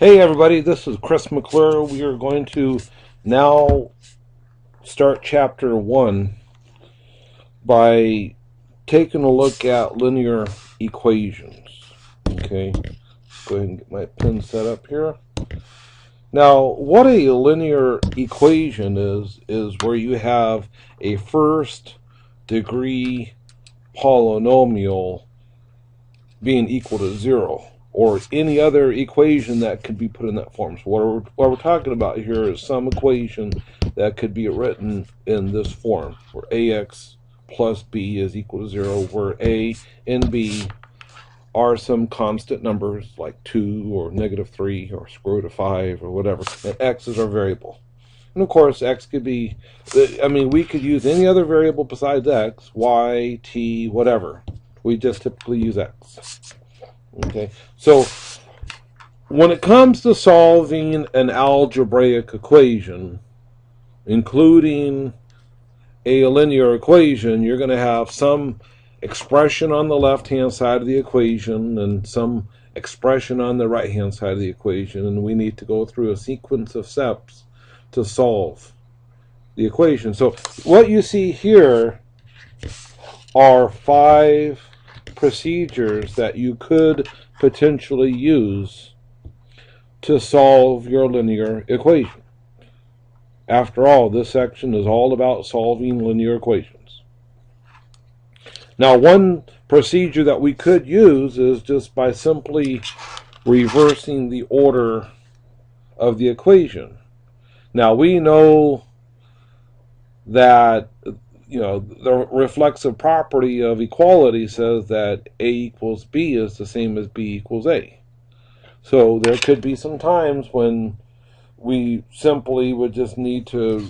Hey everybody, this is Chris McClure. We are going to now start chapter 1 by taking a look at linear equations. Okay, go ahead and get my pen set up here. Now, what a linear equation is where you have a first degree polynomial being equal to 0, or any other equation that could be put in that form. So what we're talking about here is some equation that could be written in this form, where ax plus b is equal to 0, where a and b are some constant numbers like 2 or -3 or square root of 5 or whatever, and x is our variable. And of course, x could be, we could use any other variable besides x, y, t, whatever. We just typically use x. Okay, so when it comes to solving an algebraic equation, including a linear equation, you're going to have some expression on the left-hand side of the equation and some expression on the right-hand side of the equation, and we need to go through a sequence of steps to solve the equation. So what you see here are 5 procedures that you could potentially use to solve your linear equation. After all, this section is all about solving linear equations. Now, one procedure that we could use is just by simply reversing the order of the equation. Now, we know that the reflexive property of equality says that A equals B is the same as B equals A. So there could be some times when we simply would just need to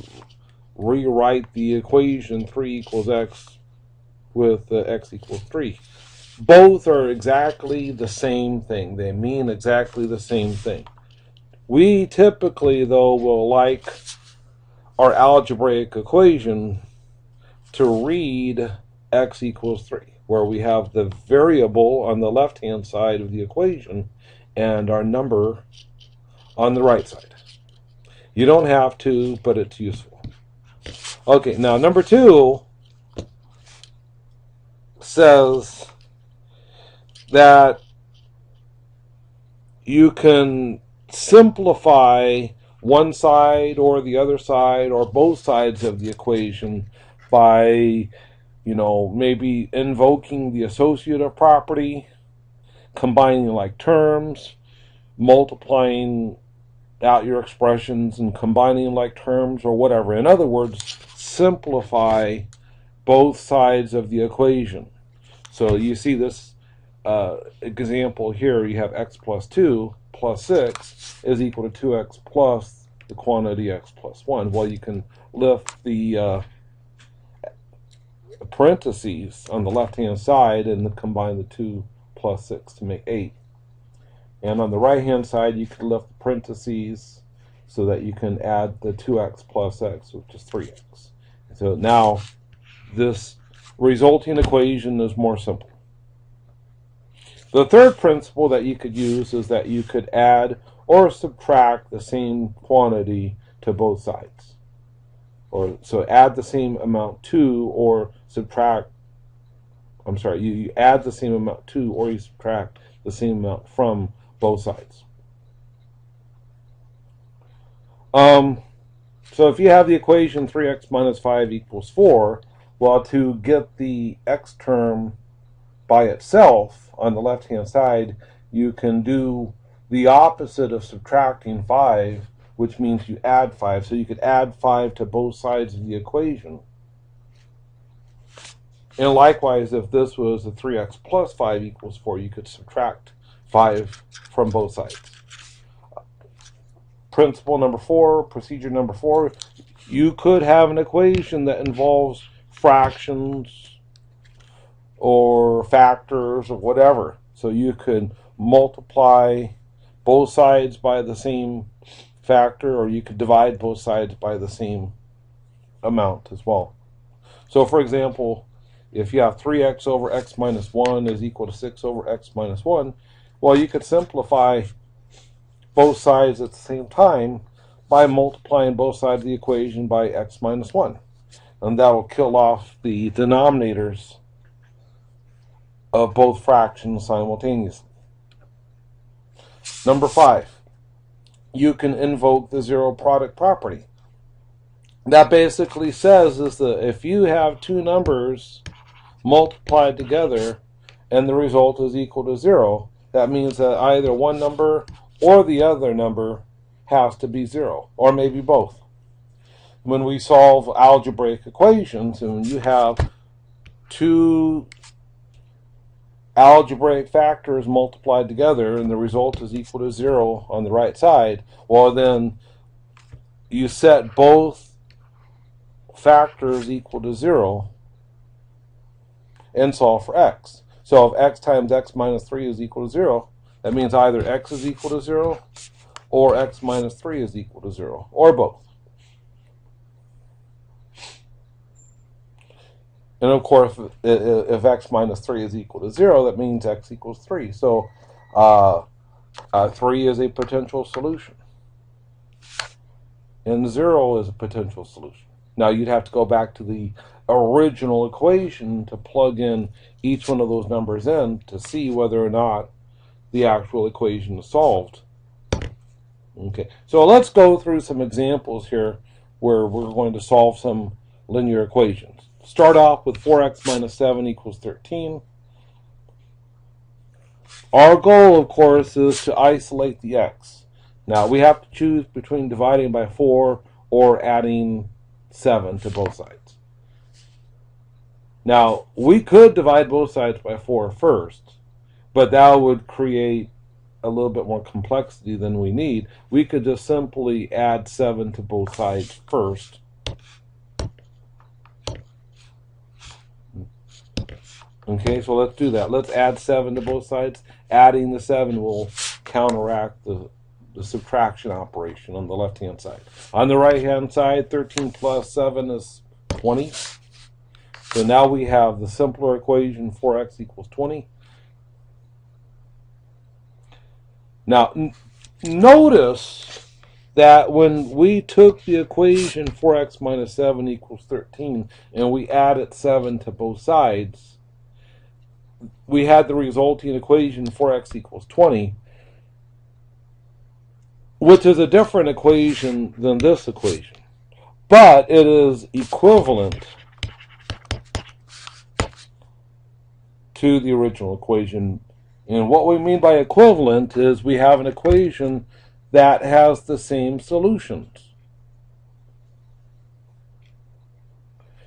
rewrite the equation 3 equals x with x equals 3. Both are exactly the same thing. They mean exactly the same thing. We typically, though, will like our algebraic equation to read x equals 3, where we have the variable on the left-hand side of the equation and our number on the right side. You don't have to, but it's useful. Okay, now number 2 says that you can simplify one side or the other side or both sides of the equation by, maybe invoking the associative property, combining like terms, multiplying out your expressions and combining like terms or whatever. In other words, simplify both sides of the equation. So you see this example here. You have x plus 2 plus 6 is equal to 2x plus the quantity x plus 1. Well, you can lift the parentheses on the left-hand side and combine the 2 plus 6 to make 8. And on the right-hand side, you can lift the parentheses so that you can add the 2x plus x, which is 3x. So now this resulting equation is more simple. The third principle that you could use is that you could add or subtract the same quantity to both sides. So add the same amount to or subtract, you add the same amount to or you subtract the same amount from both sides. So if you have the equation 3x minus 5 equals 4, well, to get the x term by itself on the left-hand side, you can do the opposite of subtracting 5, which means you add 5. So you could add 5 to both sides of the equation. And likewise, if this was a 3x plus 5 equals 4, you could subtract 5 from both sides. Principle number 4, procedure number 4, you could have an equation that involves fractions or factors or whatever. So you could multiply both sides by the same factor, or you could divide both sides by the same amount as well. So for example, if you have 3x over x minus 1 is equal to 6 over x minus 1, well, you could simplify both sides at the same time by multiplying both sides of the equation by x minus 1. And that will kill off the denominators of both fractions simultaneously. Number 5, you can invoke the zero product property. That basically says is that if you have two numbers multiplied together and the result is equal to 0, that means that either one number or the other number has to be 0, or maybe both. When we solve algebraic equations and you have two algebraic factors multiplied together and the result is equal to 0 on the right side, well then you set both factors equal to 0 and solve for x. So if x times x minus 3 is equal to 0, that means either x is equal to 0 or x minus 3 is equal to 0, or both. And of course, if x minus 3 is equal to 0, that means x equals 3. So 3 is a potential solution. And 0 is a potential solution. Now you'd have to go back to the original equation to plug in each one of those numbers in to see whether or not the actual equation is solved. Okay, so let's go through some examples here where we're going to solve some linear equations. Start off with 4x minus 7 equals 13. Our goal, of course, is to isolate the x. Now, we have to choose between dividing by 4 or adding 7 to both sides. Now, we could divide both sides by 4 first, but that would create a little bit more complexity than we need. We could just simply add 7 to both sides first. Okay, so let's do that. Let's add 7 to both sides. Adding the 7 will counteract the subtraction operation on the left-hand side. On the right-hand side, 13 plus 7 is 20. So now we have the simpler equation, 4x equals 20. Now, notice that when we took the equation 4x minus 7 equals 13 and we added 7 to both sides, we had the resulting equation 4x equals 20, which is a different equation than this equation. But it is equivalent to the original equation. And what we mean by equivalent is we have an equation that has the same solutions.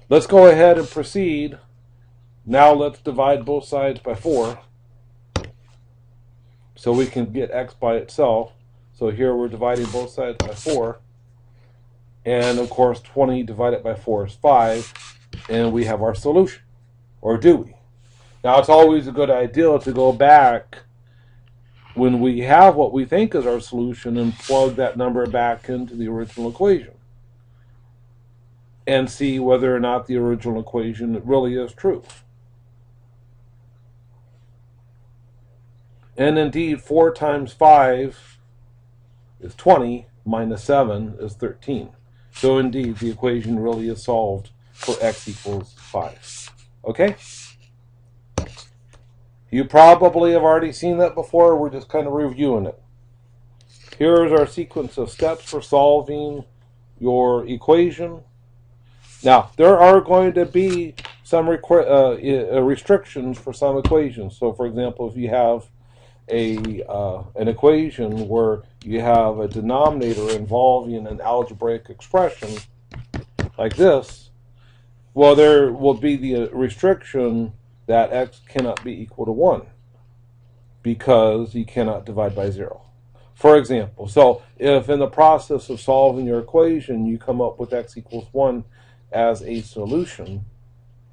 Let's go ahead and proceed. Now let's divide both sides by 4 so we can get x by itself. So here we're dividing both sides by 4. And of course 20 divided by 4 is 5. And we have our solution. Or do we? Now it's always a good idea to go back when we have what we think is our solution and plug that number back into the original equation. And see whether or not the original equation really is true. And indeed, 4 times 5 is 20, minus 7 is 13. So indeed, the equation really is solved for x equals 5. Okay? You probably have already seen that before. We're just kind of reviewing it. Here's our sequence of steps for solving your equation. Now, there are going to be some restrictions for some equations. So, for example, if you have an equation where you have a denominator involving an algebraic expression like this, well, there will be the restriction that x cannot be equal to 1 because you cannot divide by 0. For example, so if in the process of solving your equation you come up with x equals 1 as a solution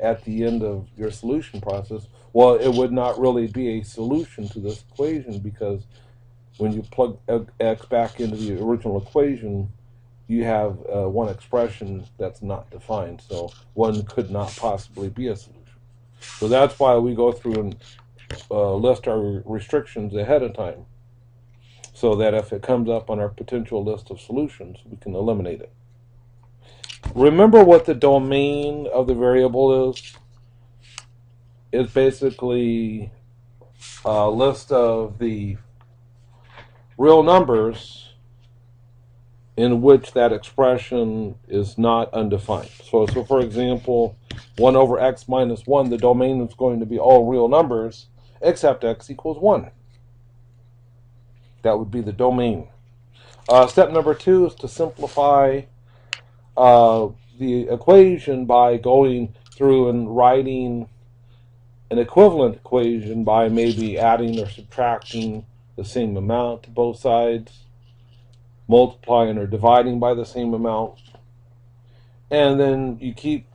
at the end of your solution process, well, it would not really be a solution to this equation because when you plug x back into the original equation, you have one expression that's not defined, so 1 could not possibly be a solution. So that's why we go through and list our restrictions ahead of time. so that if it comes up on our potential list of solutions, we can eliminate it. Remember what the domain of the variable is? It's basically a list of the real numbers in which that expression is not undefined. So for example, 1 over x minus 1, the domain is going to be all real numbers except x equals 1. That would be the domain. Step number 2 is to simplify the equation by going through and writing an equivalent equation by maybe adding or subtracting the same amount to both sides, multiplying or dividing by the same amount, and then you keep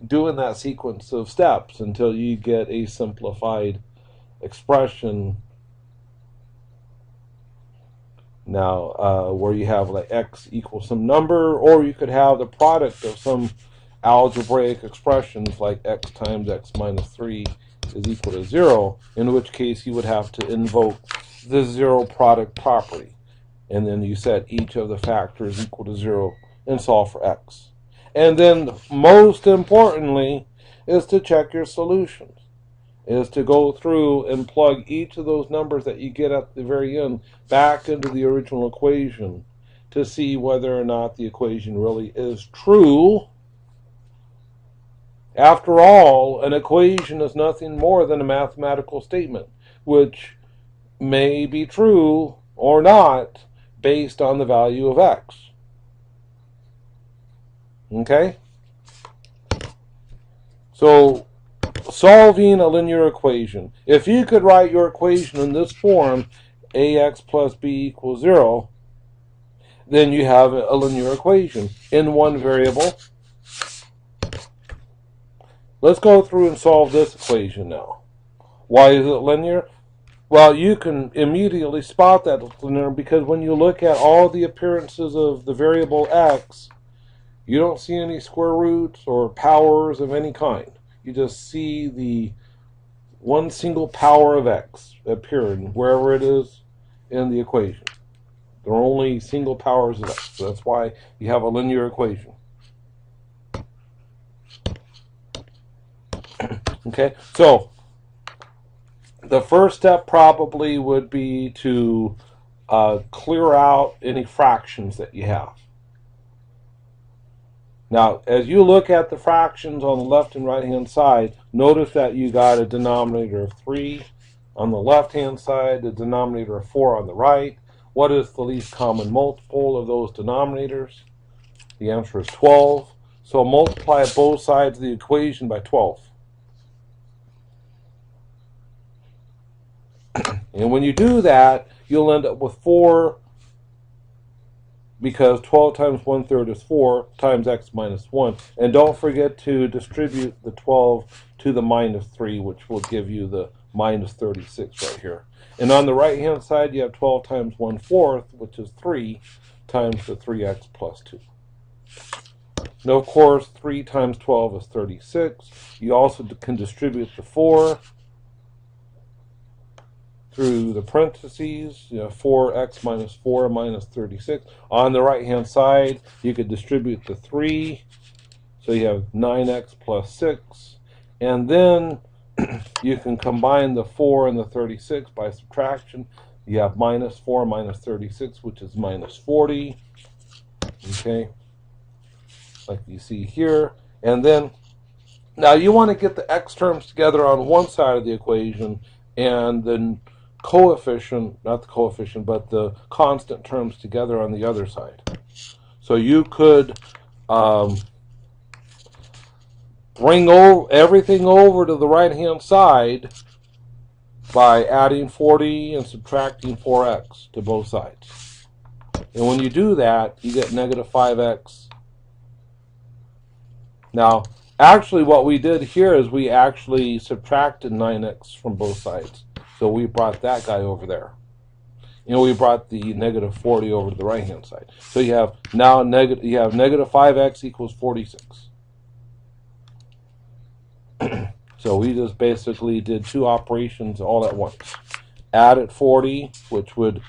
doing that sequence of steps until you get a simplified expression. Now, where you have like x equals some number, or you could have the product of some algebraic expressions like x times x minus 3 is equal to 0, in which case you would have to invoke the zero product property. And then you set each of the factors equal to 0 and solve for x. And then, most importantly, is to check your solutions. Is to go through and plug each of those numbers that you get at the very end back into the original equation to see whether or not the equation really is true. After all, an equation is nothing more than a mathematical statement, which may be true or not based on the value of x. Okay? So, solving a linear equation. If you could write your equation in this form, ax plus b equals 0, then you have a linear equation in one variable. Let's go through and solve this equation now. Why is it linear? Well, you can immediately spot that it's linear because when you look at all the appearances of the variable x, you don't see any square roots or powers of any kind. You just see the one single power of x appearing wherever it is in the equation. There are only single powers of x. So that's why you have a linear equation. Okay, so the first step probably would be to clear out any fractions that you have. Now, as you look at the fractions on the left and right hand side, notice that you got a denominator of 3 on the left hand side, a denominator of 4 on the right. What is the least common multiple of those denominators? The answer is 12. So multiply both sides of the equation by 12. And when you do that, you'll end up with 4, because 12 times 1/3 is 4 times x minus 1. And don't forget to distribute the 12 to the minus 3, which will give you the minus 36 right here. And on the right-hand side, you have 12 times 1/4, which is 3, times the 3x plus 2. Now, of course, 3 times 12 is 36. You also can distribute the 4 through the parentheses, 4x minus 4 minus 36. On the right-hand side, you could distribute the 3, so you have 9x plus 6. And then you can combine the 4 and the 36 by subtraction. You have minus 4 minus 36, which is minus 40. Okay, like you see here. And then, now you want to get the x terms together on one side of the equation, and then coefficient, not the coefficient, but the constant terms together on the other side. So you could bring everything over to the right-hand side by adding 40 and subtracting 4x to both sides. And when you do that, you get negative 5x. Now, actually what we did here is we actually subtracted 9x from both sides. So we brought that guy over there. We brought the negative 40 over to the right-hand side. So you have now negative 5x equals 46. So we just basically did two operations all at once. Added 40, which would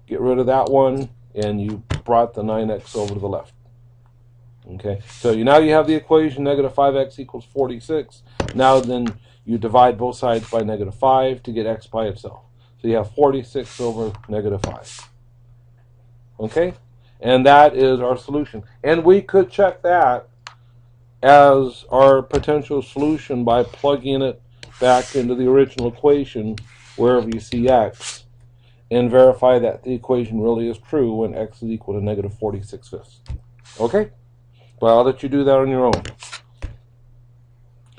get rid of that one, and you brought the 9x over to the left. Okay, so now you have the equation negative 5x equals 46. Now then you divide both sides by negative 5 to get x by itself. So you have 46 over negative 5. Okay, and that is our solution. And we could check that as our potential solution by plugging it back into the original equation wherever you see x, and verify that the equation really is true when x is equal to negative 46/5. Okay? Well, I'll let you do that on your own.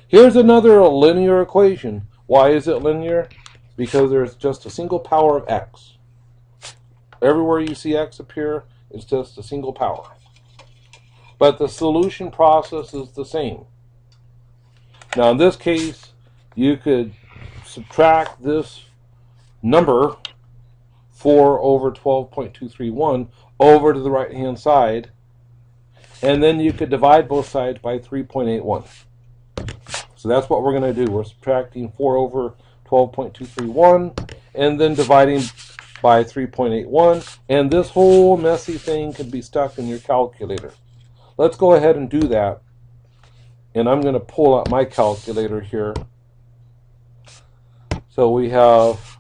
Here's another linear equation. Why is it linear? Because there's just a single power of x. Everywhere you see x appear, it's just a single power. But the solution process is the same. Now, in this case, you could subtract this number, 4 over 12.231, over to the right-hand side, and then you could divide both sides by 3.81. So that's what we're going to do. We're subtracting 4 over 12.231, and then dividing by 3.81, and this whole messy thing could be stuck in your calculator. Let's go ahead and do that. And I'm going to pull out my calculator here. So we have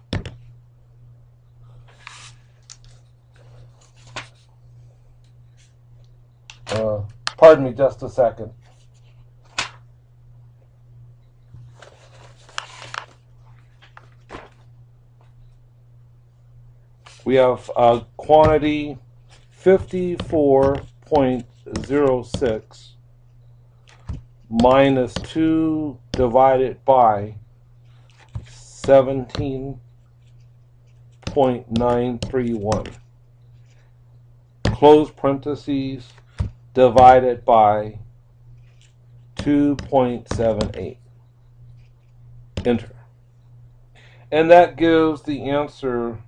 pardon me just a second. We have quantity 54.06 minus 2 divided by 17.931. Close parentheses, divided by 2.78. Enter. And that gives the answer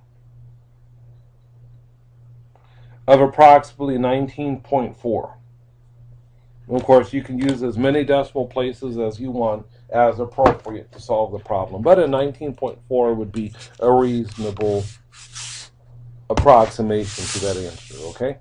of approximately 19.4. Of course, you can use as many decimal places as you want as appropriate to solve the problem. But a 19.4 would be a reasonable approximation to that answer, okay?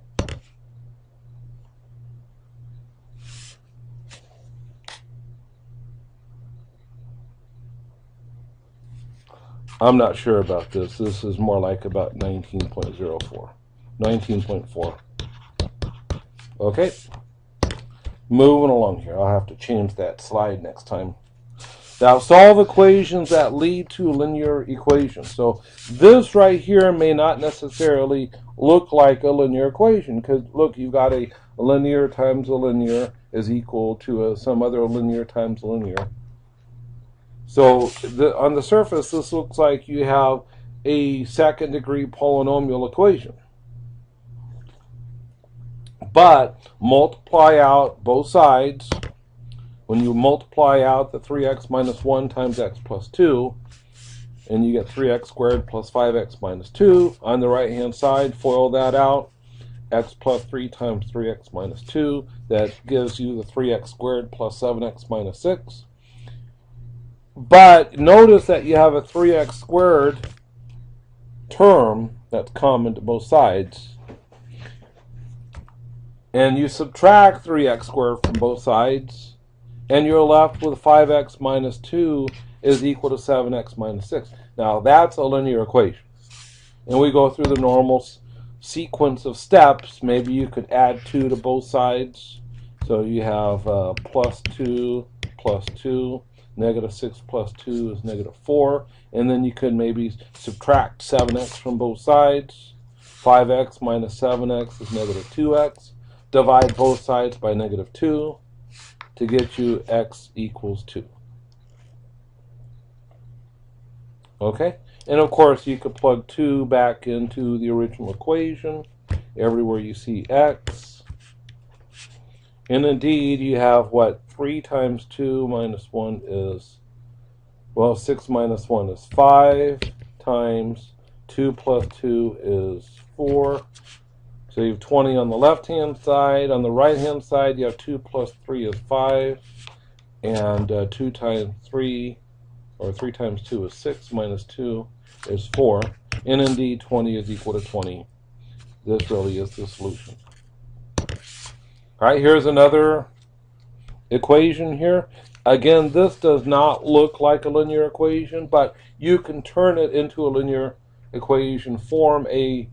I'm not sure about this. This is more like about 19.04. 19.4. Okay. Moving along here. I'll have to change that slide next time. Now, solve equations that lead to linear equations. So this right here may not necessarily look like a linear equation, because look, you've got a linear times a linear is equal to some other linear times a linear. So on the surface, this looks like you have a second degree polynomial equation. But multiply out both sides. When you multiply out the 3x minus 1 times x plus 2, and you get 3x squared plus 5x minus 2. On the right-hand side, FOIL that out. X plus 3 times 3x minus 2. That gives you the 3x squared plus 7x minus 6. But notice that you have a 3x squared term that's common to both sides. And you subtract 3x squared from both sides, and you're left with 5x minus 2 is equal to 7x minus 6. Now, that's a linear equation. And we go through the normal sequence of steps. Maybe you could add 2 to both sides. So you have plus 2, negative 6 plus 2 is negative 4. And then you could maybe subtract 7x from both sides. 5x minus 7x is negative 2x. Divide both sides by negative 2 to get you x equals 2. Okay? And of course, you could plug 2 back into the original equation everywhere you see x. And indeed, you have what? 3 times 2 minus 1 is, well, 6 minus 1 is 5 times 2 plus 2 is 4. So you have 20 on the left-hand side. On the right-hand side, you have 2 plus 3 is 5. And 2 times 3, or 3 times 2 is 6 minus 2 is 4. And indeed, 20 is equal to 20. This really is the solution. All right, here's another equation here. Again, this does not look like a linear equation, but you can turn it into a linear equation form,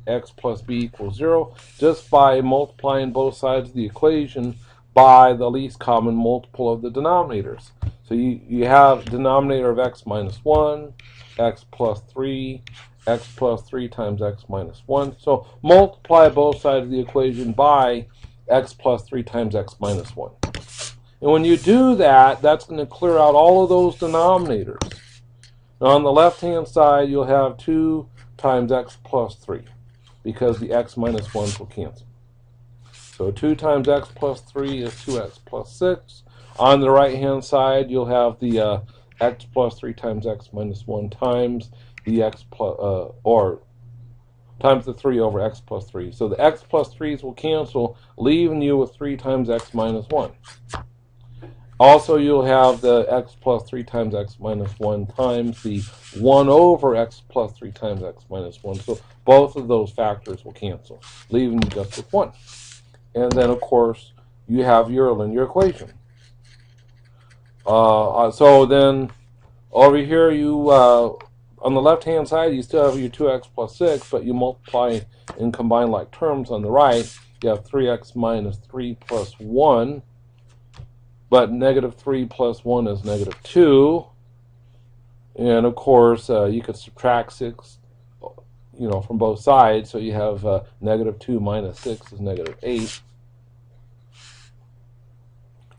ax plus b equals 0, just by multiplying both sides of the equation by the least common multiple of the denominators. So you have denominator of x minus 1, x plus 3, x plus 3 times x minus 1. So multiply both sides of the equation by x plus 3 times x minus 1. And when you do that, that's going to clear out all of those denominators. Now on the left-hand side, you'll have 2 times x plus 3, because the x minus 1s will cancel. So 2 times x plus 3 is 2x plus 6. On the right-hand side, you'll have the x plus 3 times x minus 1 times the x plus, or times the 3 over x plus 3. So the x plus 3's will cancel, leaving you with 3 times x minus 1. Also, you'll have the x plus 3 times x minus 1 times the 1 over x plus 3 times x minus 1. So both of those factors will cancel, leaving you just with 1. And then, of course, you have your linear equation. So then, over here, you on the left-hand side, you still have your 2x plus 6, but you multiply and combine like terms on the right. You have 3x minus 3 plus 1. But negative 3 plus 1 is negative 2. And of course, you could subtract 6, from both sides. So you have negative 2 minus 6 is negative 8.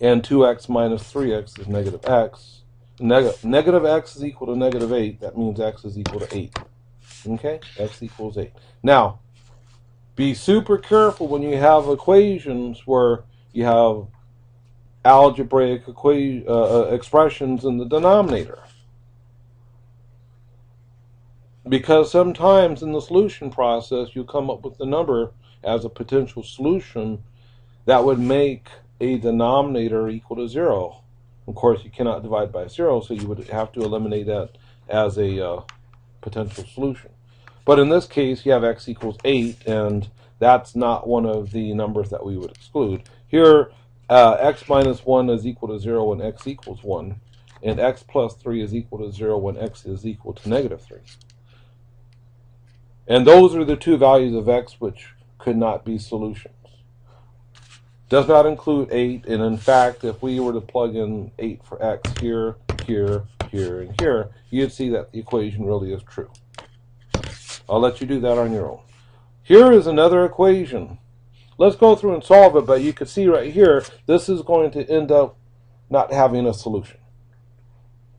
And 2x minus 3x is negative x. Negative x is equal to negative 8. That means x is equal to 8. Okay? X equals 8. Now, be super careful when you have equations where you have algebraic expressions in the denominator, because sometimes in the solution process you come up with the number as a potential solution that would make a denominator equal to 0. Of course, you cannot divide by 0, so you would have to eliminate that as a potential solution. But in this case, you have x equals 8, and that's not one of the numbers that we would exclude. Here, x minus 1 is equal to 0 when x equals 1, and x plus 3 is equal to 0 when x is equal to negative 3. And those are the two values of x which could not be solutions. Does not include 8, and in fact, if we were to plug in 8 for x here, here, here, and here, you'd see that the equation really is true. I'll let you do that on your own. Here is another equation. Let's go through and solve it, but you can see right here, this is going to end up not having a solution.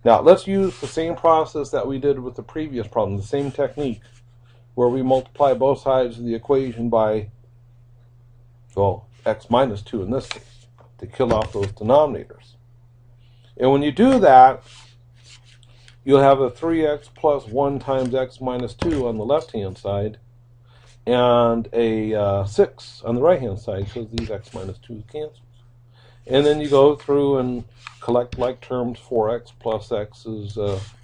Now, let's use the same process that we did with the previous problem, the same technique, where we multiply both sides of the equation by, well, x minus 2 in this case, to kill off those denominators. And when you do that, you'll have a 3x plus 1 times x minus 2 on the left-hand side, and a 6 on the right-hand side, because these x minus 2 cancels. And then you go through and collect like terms. 4x plus x is,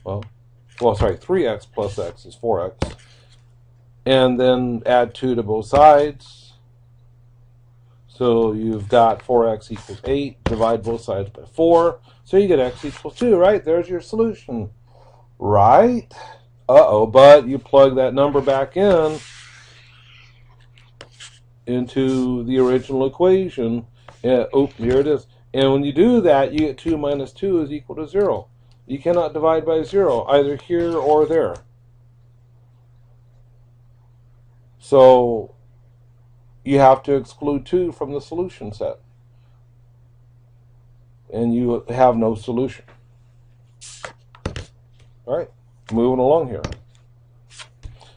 3x plus x is 4x. And then add 2 to both sides. So you've got 4x equals 8. Divide both sides by 4. So you get x equals 2, right? There's your solution. Right? Uh-oh, but you plug that number back into the original equation. And, here it is. And when you do that, you get 2 minus 2 is equal to 0. You cannot divide by 0, either here or there. So you have to exclude 2 from the solution set. And you have no solution. All right, moving along here.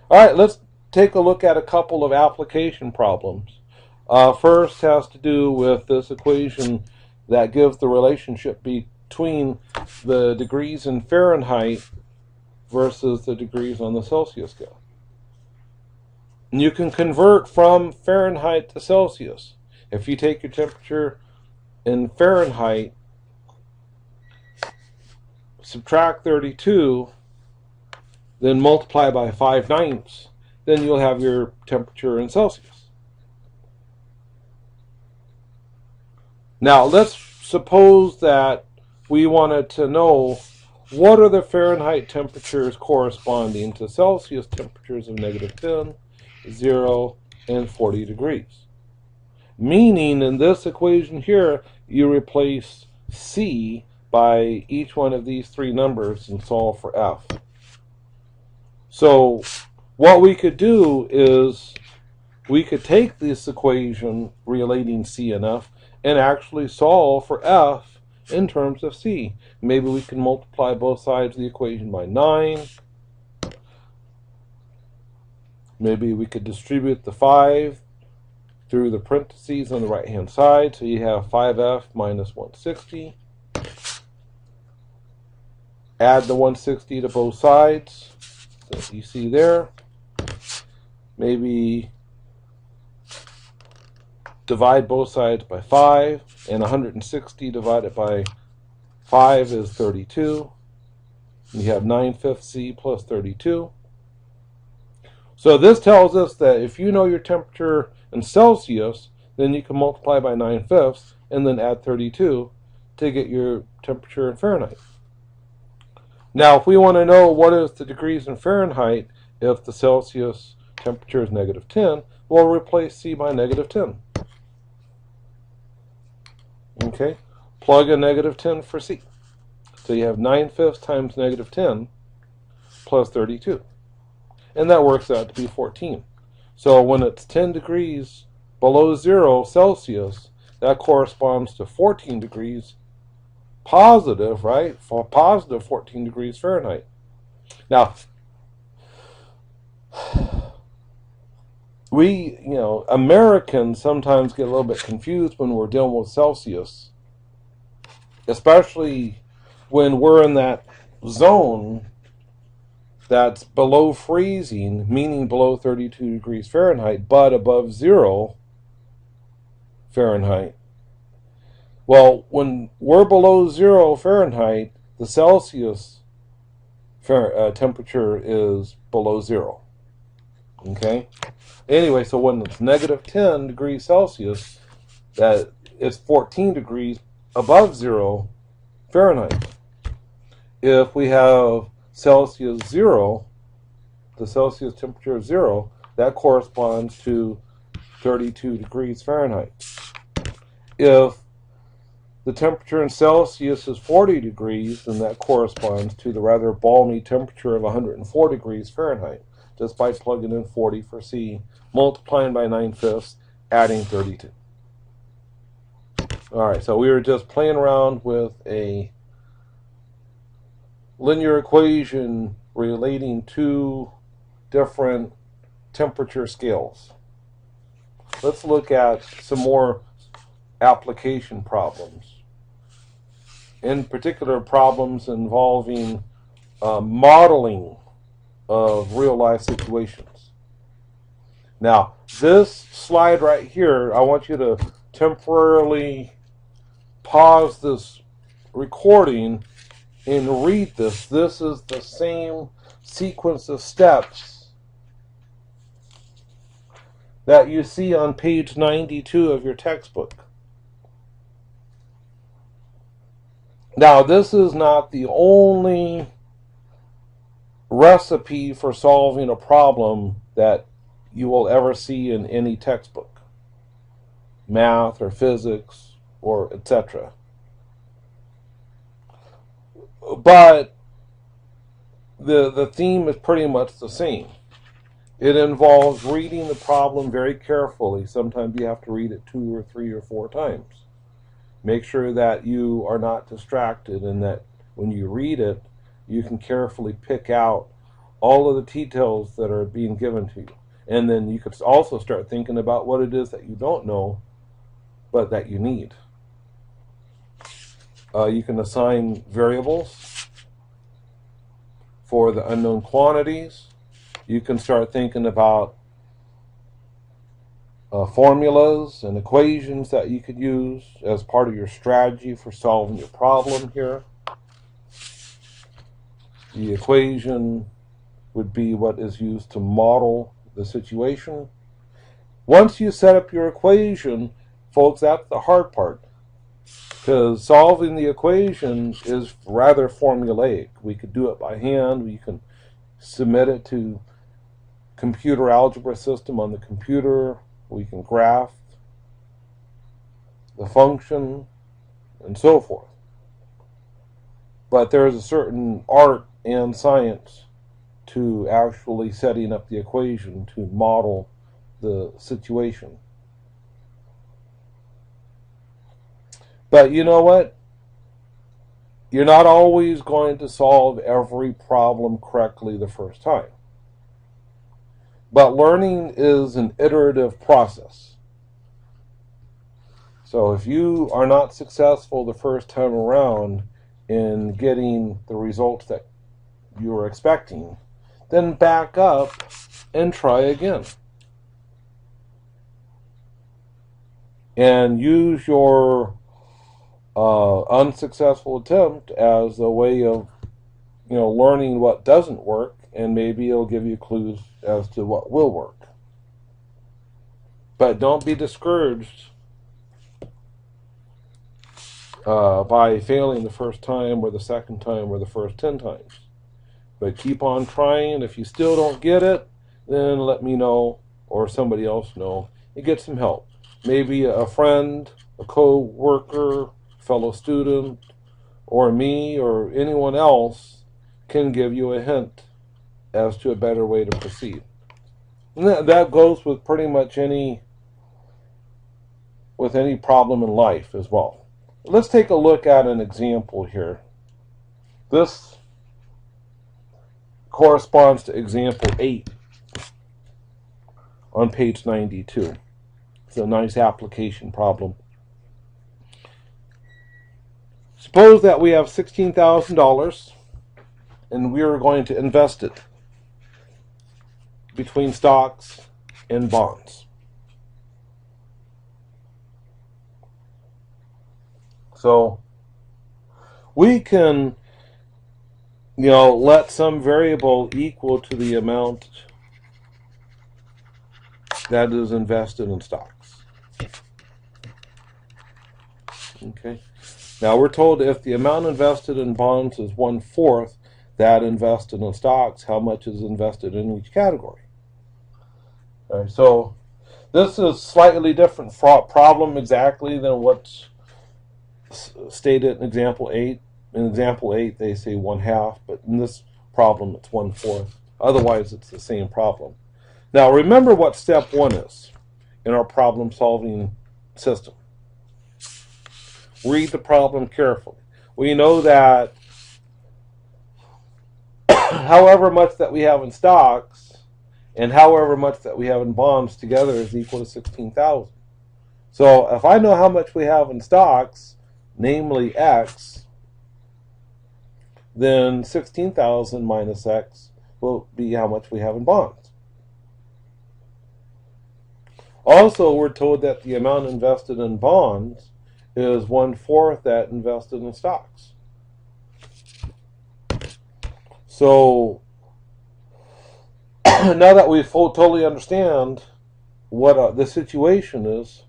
All right, let's take a look at a couple of application problems. First has to do with this equation that gives the relationship between the degrees in Fahrenheit versus the degrees on the Celsius scale. And you can convert from Fahrenheit to Celsius. If you take your temperature in Fahrenheit, subtract 32, then multiply by 5/9, then you'll have your temperature in Celsius. Now let's suppose that we wanted to know what are the Fahrenheit temperatures corresponding to Celsius temperatures of -10, 0, and 40 degrees. Meaning in this equation here, you replace C by each one of these three numbers and solve for F. So what we could do is we could take this equation relating C and F and actually solve for F in terms of C. Maybe we can multiply both sides of the equation by 9. Maybe we could distribute the 5 through the parentheses on the right hand side, so you have 5F minus 160. Add the 160 to both sides, that you see there. Maybe divide both sides by 5, and 160 divided by 5 is 32. You have 9/5 C plus 32. So this tells us that if you know your temperature in Celsius, then you can multiply by 9/5 and then add 32 to get your temperature in Fahrenheit. Now, if we want to know what is the degrees in Fahrenheit if the Celsius temperature is -10, we'll replace C by -10. Okay, plug in -10 for C. So you have 9/5 times -10 plus 32. And that works out to be 14. So when it's 10 degrees below 0 Celsius, that corresponds to 14 degrees positive, right? For positive 14 degrees Fahrenheit. Now, we, Americans sometimes get a little bit confused when we're dealing with Celsius, especially when we're in that zone that's below freezing, meaning below 32 degrees Fahrenheit, but above 0 Fahrenheit. Well, when we're below 0 Fahrenheit, the Celsius temperature is below 0. Okay? Anyway, so when it's -10 degrees Celsius, that is 14 degrees above 0 Fahrenheit. If we have Celsius 0, the Celsius temperature of 0, that corresponds to 32 degrees Fahrenheit. If the temperature in Celsius is 40 degrees, then that corresponds to the rather balmy temperature of 104 degrees Fahrenheit, just by plugging in 40 for C, multiplying by 9/5, adding 32. All right, so we were just playing around with a linear equation relating two different temperature scales. Let's look at some more application problems. In particular, problems involving modeling of real-life situations. Now, this slide right here, I want you to temporarily pause this recording and read this. This is the same sequence of steps that you see on page 92 of your textbook. Now, this is not the only recipe for solving a problem that you will ever see in any textbook, math or physics or etc. But the theme is pretty much the same. It involves reading the problem very carefully. Sometimes you have to read it 2 or 3 or 4 times. Make sure that you are not distracted and that when you read it, you can carefully pick out all of the details that are being given to you. And then you could also start thinking about what it is that you don't know, but that you need. You can assign variables for the unknown quantities. You can start thinking about formulas and equations that you could use as part of your strategy for solving your problem here. The equation would be what is used to model the situation. Once you set up your equation, folks, that's the hard part. Because solving the equation is rather formulaic. We could do it by hand. We can submit it to computer algebra system on the computer. We can graph the function and so forth. But there's a certain art and science to actually setting up the equation to model the situation. But you know what? You're not always going to solve every problem correctly the first time. But learning is an iterative process. So if you are not successful the first time around in getting the results that you were expecting, then back up and try again. And use your unsuccessful attempt as a way of, learning what doesn't work, and maybe it'll give you clues as to what will work. But don't be discouraged by failing the first time or the second time or the first 10 times. But keep on trying. If you still don't get it, then let me know or somebody else know and get some help. Maybe a friend, a co-worker, fellow student, or me or anyone else can give you a hint as to a better way to proceed. And that goes with pretty much any problem in life as well. Let's take a look at an example here. This corresponds to example 8 on page 92. It's a nice application problem. Suppose that we have $16,000 and we are going to invest it between stocks and bonds. So we can, let some variable equal to the amount that is invested in stocks. Okay. Now we're told if the amount invested in bonds is 1/4 that invested in stocks, how much is invested in each category? All right, so this is slightly different problem exactly than what's stated in example 8. In example 8 they say 1/2, but in this problem it's 1/4. Otherwise it's the same problem. Now remember what step 1 is in our problem solving system. Read the problem carefully. We know that however much that we have in stocks and however much that we have in bonds together is equal to 16,000. So if I know how much we have in stocks, namely X, then 16,000 minus X will be how much we have in bonds. Also, we're told that the amount invested in bonds is 1/4 that invested in stocks. So now that we totally understand what the situation is,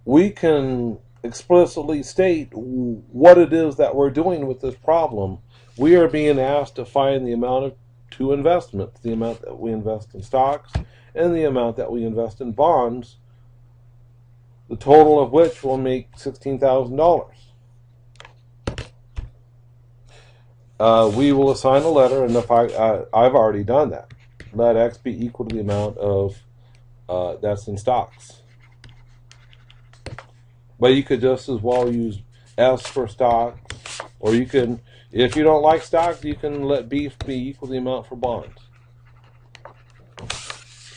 we can explicitly state what it is that we're doing with this problem. We are being asked to find the amount of two investments, the amount that we invest in stocks and the amount that we invest in bonds, the total of which will make $16,000. We will assign a letter, and if I've already done that. Let X be equal to the amount of that's in stocks. But you could just as well use S for stocks, or you can, if you don't like stocks, you can let B be equal to the amount for bonds.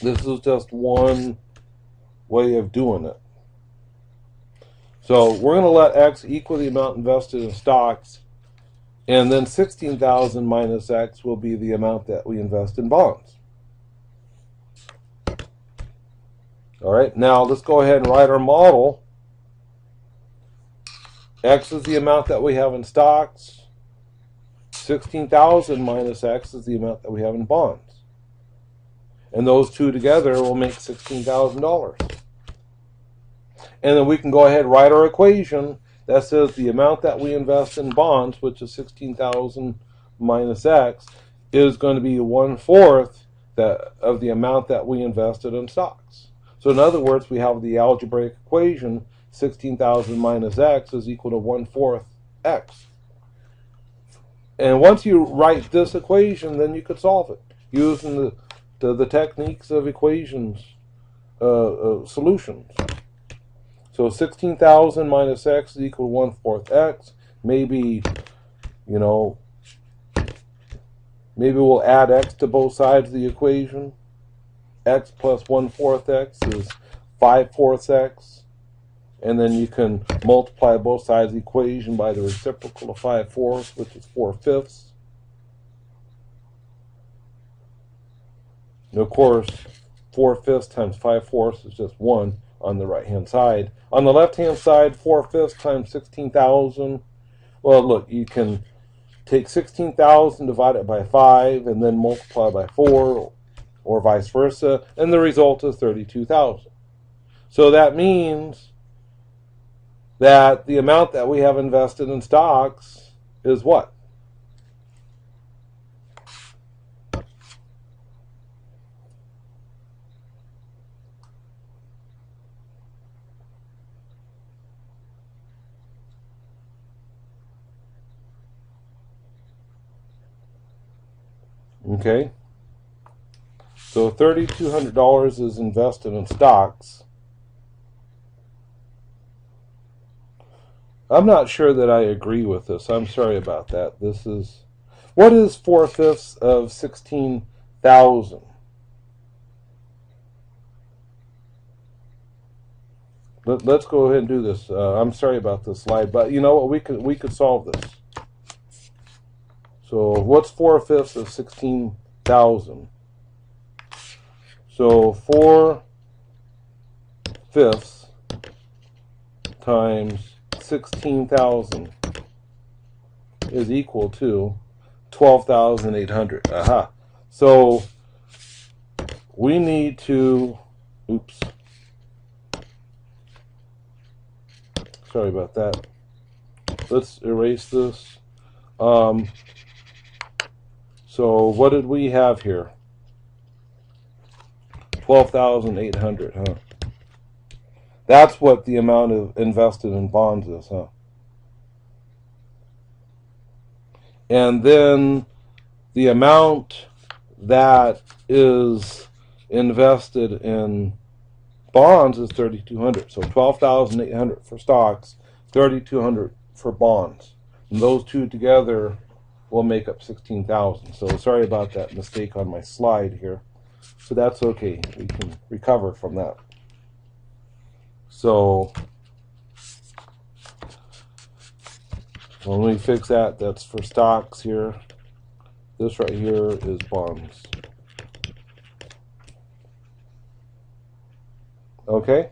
This is just one way of doing it. So we're going to let X equal the amount invested in stocks, and then 16,000 minus X will be the amount that we invest in bonds. All right, now let's go ahead and write our model. X is the amount that we have in stocks. 16,000 minus X is the amount that we have in bonds. And those two together will make $16,000. And then we can go ahead and write our equation that says the amount that we invest in bonds, which is 16,000 minus X, is going to be 1/4 of the amount that we invested in stocks. So in other words, we have the algebraic equation 16,000 minus X is equal to 1/4 X. And once you write this equation, then you could solve it using the techniques of equations solutions. So 16,000 minus X is equal to 1/4 X. Maybe, maybe we'll add X to both sides of the equation. X plus 1/4 X is 5/4 X. And then you can multiply both sides of the equation by the reciprocal of 5/4, which is 4/5. And of course, 4/5 times 5/4 is just 1 on the right-hand side. On the left-hand side, 4/5 times 16,000. Well, look, you can take 16,000, divide it by 5, and then multiply by 4, or vice versa, and the result is 32,000. So that means that the amount that we have invested in stocks is what? Okay, so $3,200 is invested in stocks. I'm not sure that I agree with this. I'm sorry about that. What is 4/5 of 16,000? Let's go ahead and do this. I'm sorry about this slide, but you know what? We could solve this. So what's 4/5 of 16,000? So 4/5 times 16,000 is equal to 12,800. Aha. So we need to, sorry about that. Let's erase this. So what did we have here? 12,800, huh? That's what the amount of invested in bonds is, huh? And then the amount that is invested in bonds is 3,200. So 12,800 for stocks, 3,200 for bonds. And those two together will make up 16,000. So sorry about that mistake on my slide here. So that's okay. We can recover from that. So when we fix that, that's for stocks here. This right here is bonds. Okay?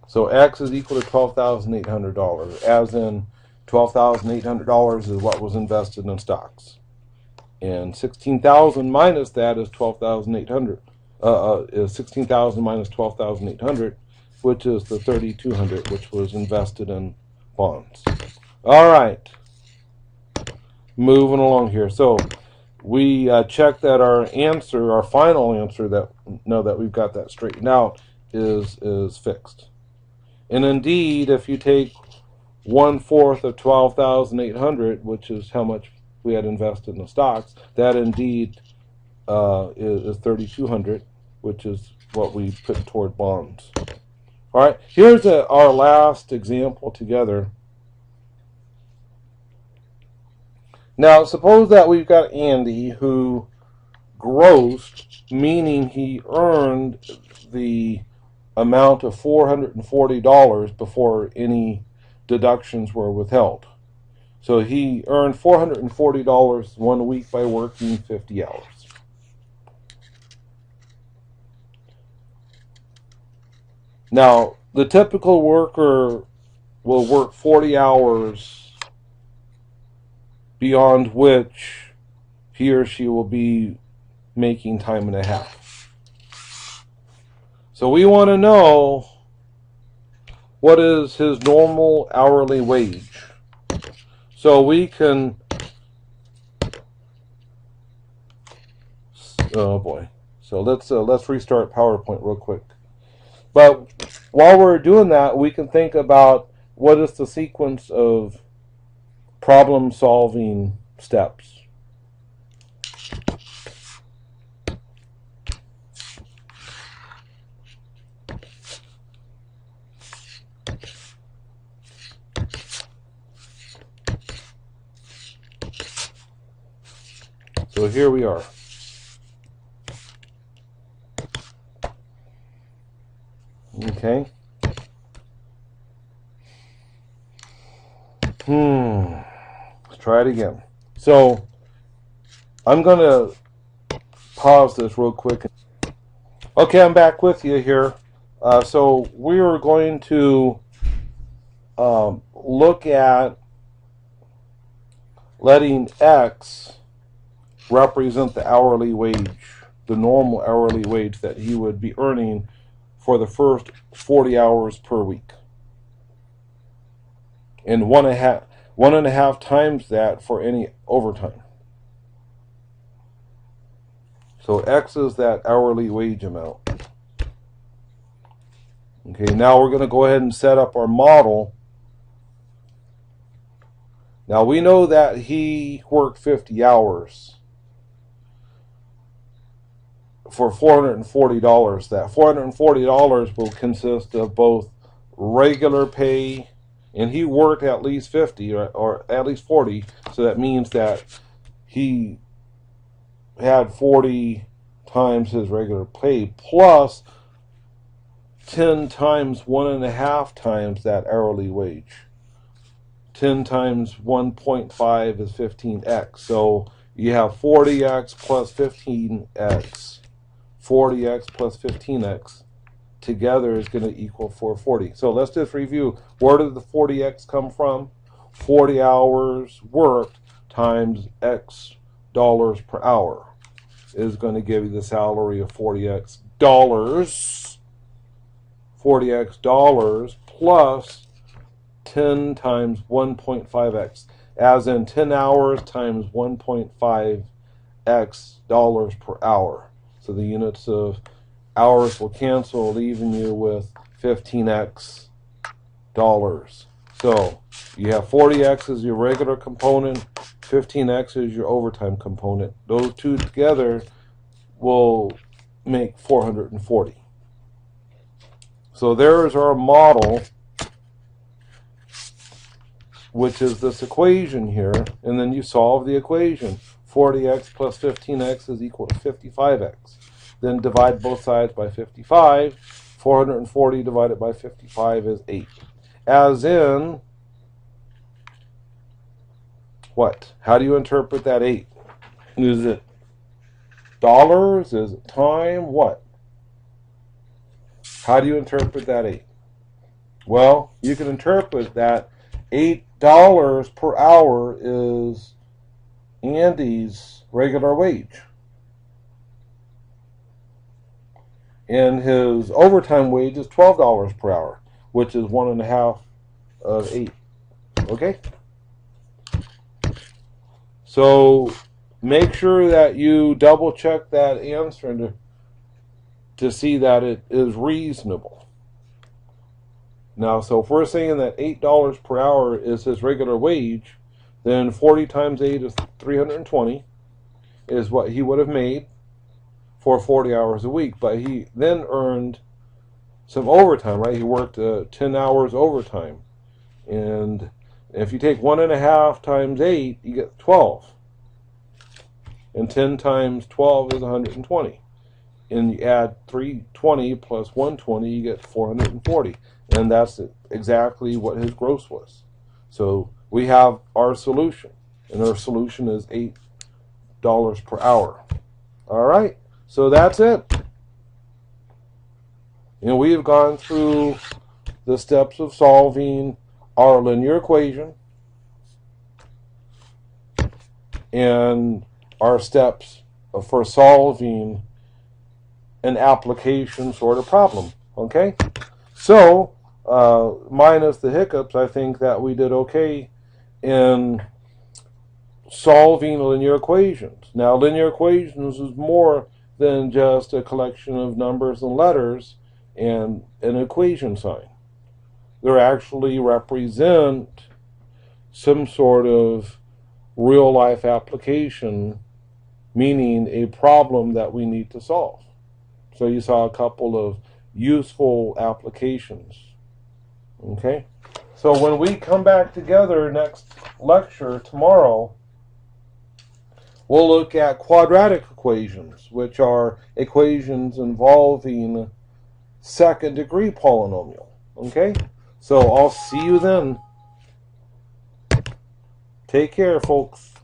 So X is equal to $12,800, as in $12,800 is what was invested in stocks. And 16,000 minus that is 12,800. Is 16,000 minus 12,800, which is the 3,200, which was invested in bonds. All right. Moving along here. So we check that our answer, our final answer, that we've got that straightened out, is fixed. And indeed, if you take 1/4 of 12,800, which is how much we had invested in the stocks, that indeed is 3,200, which is what we put toward bonds. All right, here's our last example together. Now, suppose that we've got Andy who grossed, meaning he earned the amount of $440 before any deductions were withheld. So he earned $440 1 week by working 50 hours. Now, the typical worker will work 40 hours beyond which he or she will be making time and a half. So we want to know what is his normal hourly wage. So we can, oh boy. So let's restart PowerPoint real quick. But while we're doing that, we can think about what is the sequence of problem-solving steps. So here we are. Okay. Let's try it again. So I'm going to pause this real quick. Okay, I'm back with you here. So we are going to look at letting X represent the hourly wage, the normal hourly wage that he would be earning for the first 40 hours per week. And one and a half times that for any overtime. So X is that hourly wage amount. Okay, now we're going to go ahead and set up our model. Now we know that he worked 50 hours for $440. That $440 will consist of both regular pay, and he worked at least 50 or at least 40, so that means that he had 40 times his regular pay plus 10 times 1.5 times that hourly wage. 10 times 1.5 is 15x. So you have 40x plus 15x. 40x plus 15x together is going to equal 440. So let's just review. Where did the 40x come from? 40 hours worked times x dollars per hour is going to give you the salary of 40x dollars. 40x dollars plus 10 times 1.5x, as in 10 hours times 1.5x dollars per hour. So the units of hours will cancel, leaving you with 15x dollars. So you have 40x as your regular component, 15x is your overtime component. Those two together will make 440. So there's our model, which is this equation here, and then you solve the equation. 40x plus 15x is equal to 55x. Then divide both sides by 55. 440 divided by 55 is 8. As in, what? How do you interpret that 8? Is it dollars? Is it time? What? How do you interpret that 8? Well, you can interpret that $8 per hour is Andy's regular wage. And his overtime wage is $12 per hour, which is 1.5 of 8. Okay? So make sure that you double check that answer to see that it is reasonable. Now, so if we're saying that $8 per hour is his regular wage, then 40 times 8 is 320 is what he would have made for 40 hours a week. But he then earned some overtime, right? He worked 10 hours overtime. And if you take 1.5 times 8, you get 12. And 10 times 12 is 120. And you add 320 plus 120, you get 440. And that's exactly what his gross was. So we have our solution. And our solution is $8 per hour. All right. So that's it. And we have gone through the steps of solving our linear equation. and our steps for solving an application sort of problem. Okay? So, minus the hiccups, I think that we did okay in solving linear equations. Now, linear equations is more than just a collection of numbers and letters and an equation sign. They actually represent some sort of real-life application, meaning a problem that we need to solve. So you saw a couple of useful applications. Okay? So when we come back together next lecture tomorrow, we'll look at quadratic equations, which are equations involving second-degree polynomial. Okay? So I'll see you then. Take care, folks.